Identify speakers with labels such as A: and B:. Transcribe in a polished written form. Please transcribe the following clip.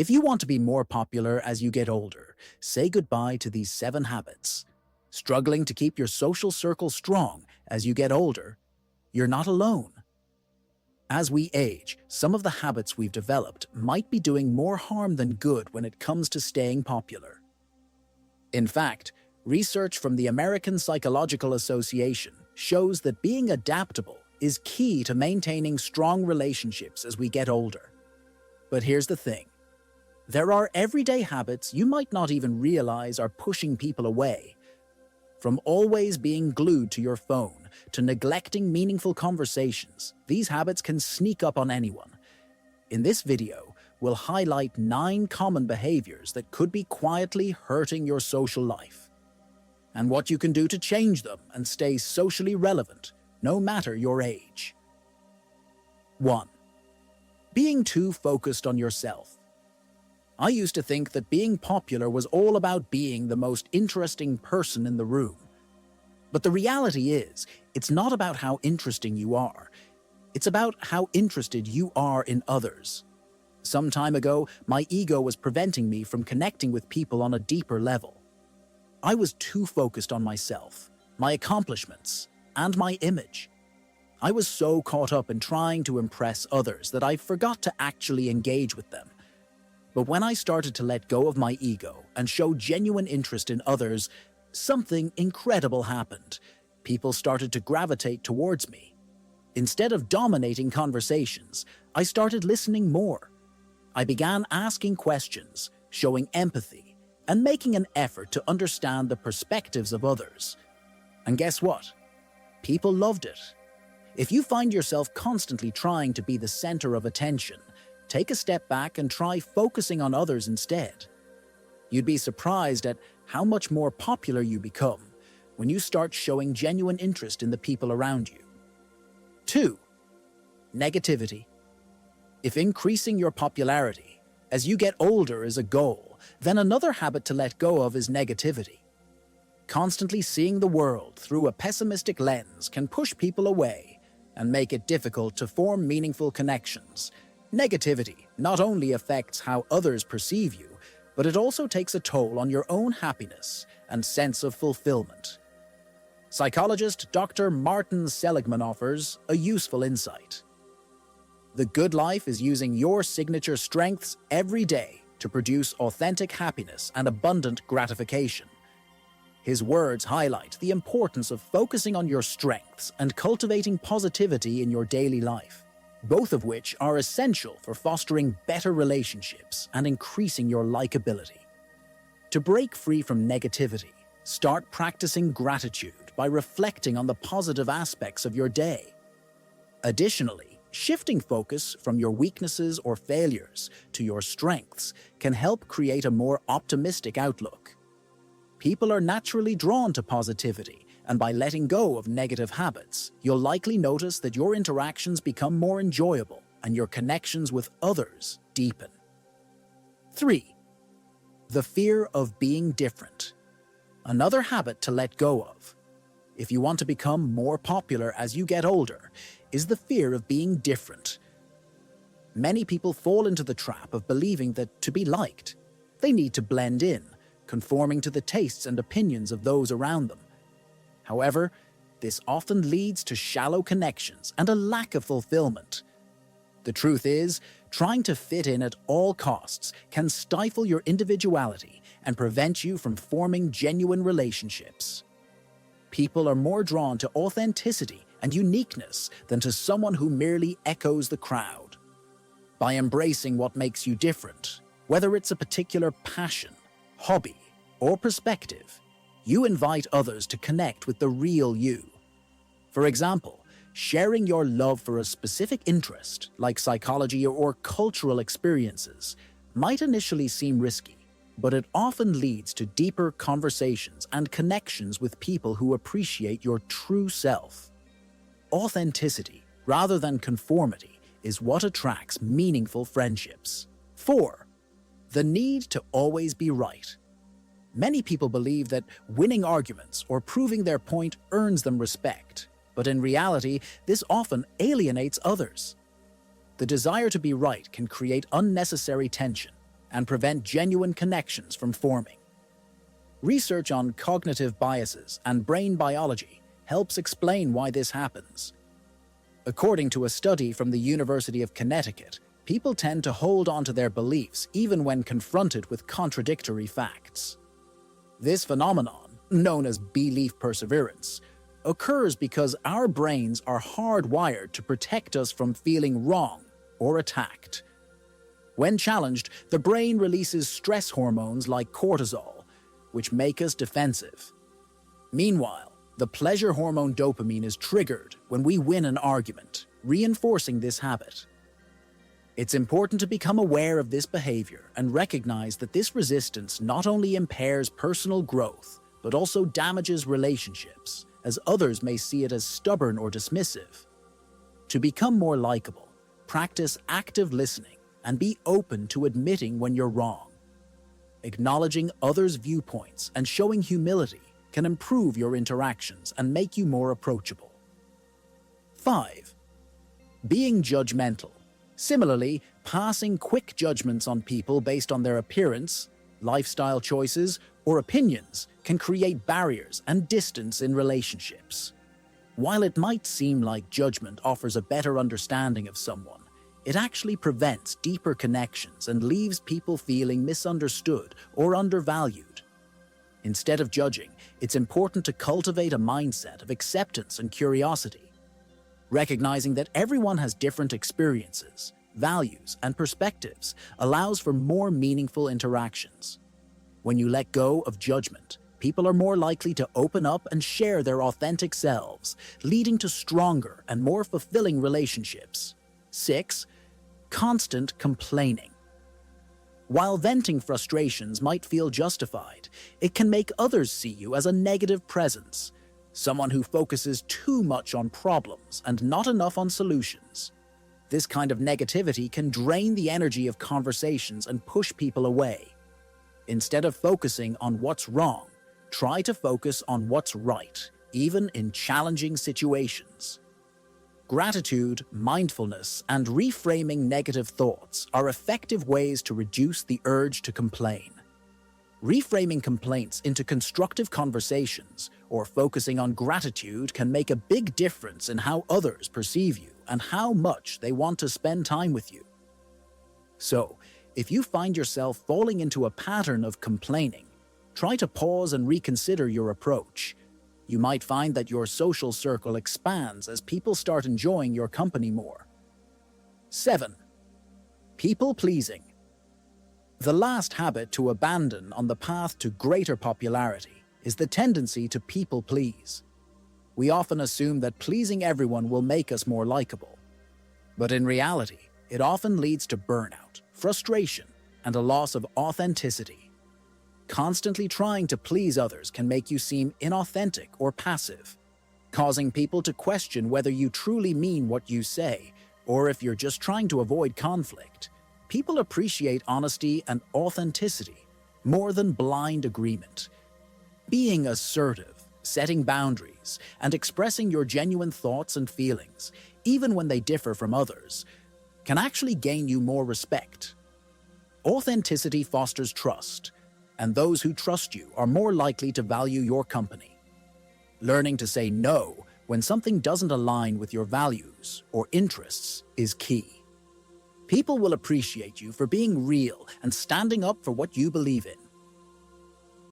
A: If you want to be more popular as you get older, say goodbye to these 7 habits. Struggling to keep your social circle strong as you get older? You're not alone. As we age, some of the habits we've developed might be doing more harm than good when it comes to staying popular. In fact, research from the American Psychological Association shows that being adaptable is key to maintaining strong relationships as we get older. But here's the thing. There are everyday habits you might not even realize are pushing people away. From always being glued to your phone to neglecting meaningful conversations, these habits can sneak up on anyone. In this video, we'll highlight 9 common behaviors that could be quietly hurting your social life, and what you can do to change them and stay socially relevant, no matter your age. 1. Being too focused on yourself. I used to think that being popular was all about being the most interesting person in the room. But the reality is, it's not about how interesting you are. It's about how interested you are in others. Some time ago, my ego was preventing me from connecting with people on a deeper level. I was too focused on myself, my accomplishments, and my image. I was so caught up in trying to impress others that I forgot to actually engage with them. But when I started to let go of my ego and show genuine interest in others, something incredible happened. People started to gravitate towards me. Instead of dominating conversations, I started listening more. I began asking questions, showing empathy, and making an effort to understand the perspectives of others. And guess what? People loved it. If you find yourself constantly trying to be the center of attention, take a step back and try focusing on others instead. You'd be surprised at how much more popular you become when you start showing genuine interest in the people around you. 2. Negativity. If increasing your popularity as you get older is a goal, then another habit to let go of is negativity. Constantly seeing the world through a pessimistic lens can push people away and make it difficult to form meaningful connections. Negativity not only affects how others perceive you, but it also takes a toll on your own happiness and sense of fulfillment. Psychologist Dr. Martin Seligman offers a useful insight. The good life is using your signature strengths every day to produce authentic happiness and abundant gratification. His words highlight the importance of focusing on your strengths and cultivating positivity in your daily life, both of which are essential for fostering better relationships and increasing your likability. To break free from negativity, start practicing gratitude by reflecting on the positive aspects of your day. Additionally, shifting focus from your weaknesses or failures to your strengths can help create a more optimistic outlook. People are naturally drawn to positivity, and by letting go of negative habits, you'll likely notice that your interactions become more enjoyable and your connections with others deepen. 3. The fear of being different. Another habit to let go of, if you want to become more popular as you get older, is the fear of being different. Many people fall into the trap of believing that to be liked, they need to blend in, conforming to the tastes and opinions of those around them. However, this often leads to shallow connections and a lack of fulfillment. The truth is, trying to fit in at all costs can stifle your individuality and prevent you from forming genuine relationships. People are more drawn to authenticity and uniqueness than to someone who merely echoes the crowd. By embracing what makes you different, whether it's a particular passion, hobby, or perspective, you invite others to connect with the real you. For example, sharing your love for a specific interest, like psychology or cultural experiences, might initially seem risky, but it often leads to deeper conversations and connections with people who appreciate your true self. Authenticity, rather than conformity, is what attracts meaningful friendships. 4. The need to always be right. Many people believe that winning arguments or proving their point earns them respect, but in reality, this often alienates others. The desire to be right can create unnecessary tension, and prevent genuine connections from forming. Research on cognitive biases and brain biology helps explain why this happens. According to a study from the University of Connecticut, people tend to hold on to their beliefs even when confronted with contradictory facts. This phenomenon, known as belief perseverance, occurs because our brains are hardwired to protect us from feeling wrong or attacked. When challenged, the brain releases stress hormones like cortisol, which make us defensive. Meanwhile, the pleasure hormone dopamine is triggered when we win an argument, reinforcing this habit. It's important to become aware of this behavior and recognize that this resistance not only impairs personal growth, but also damages relationships, as others may see it as stubborn or dismissive. To become more likable, practice active listening and be open to admitting when you're wrong. Acknowledging others' viewpoints and showing humility can improve your interactions and make you more approachable. 5. Being judgmental. Similarly, passing quick judgments on people based on their appearance, lifestyle choices, or opinions can create barriers and distance in relationships. While it might seem like judgment offers a better understanding of someone, it actually prevents deeper connections and leaves people feeling misunderstood or undervalued. Instead of judging, it's important to cultivate a mindset of acceptance and curiosity. Recognizing that everyone has different experiences, values, and perspectives allows for more meaningful interactions. When you let go of judgment, people are more likely to open up and share their authentic selves, leading to stronger and more fulfilling relationships. 6. Constant complaining. While venting frustrations might feel justified, it can make others see you as a negative presence, someone who focuses too much on problems and not enough on solutions. This kind of negativity can drain the energy of conversations and push people away. Instead of focusing on what's wrong, try to focus on what's right, even in challenging situations. Gratitude, mindfulness, and reframing negative thoughts are effective ways to reduce the urge to complain. Reframing complaints into constructive conversations or focusing on gratitude can make a big difference in how others perceive you and how much they want to spend time with you. So, if you find yourself falling into a pattern of complaining, try to pause and reconsider your approach. You might find that your social circle expands as people start enjoying your company more. 7. People-pleasing. The last habit to abandon on the path to greater popularity is the tendency to people-please. We often assume that pleasing everyone will make us more likable. But in reality, it often leads to burnout, frustration, and a loss of authenticity. Constantly trying to please others can make you seem inauthentic or passive, causing people to question whether you truly mean what you say or if you're just trying to avoid conflict. People appreciate honesty and authenticity more than blind agreement. Being assertive, setting boundaries, and expressing your genuine thoughts and feelings, even when they differ from others, can actually gain you more respect. Authenticity fosters trust, and those who trust you are more likely to value your company. Learning to say no when something doesn't align with your values or interests is key. People will appreciate you for being real and standing up for what you believe in.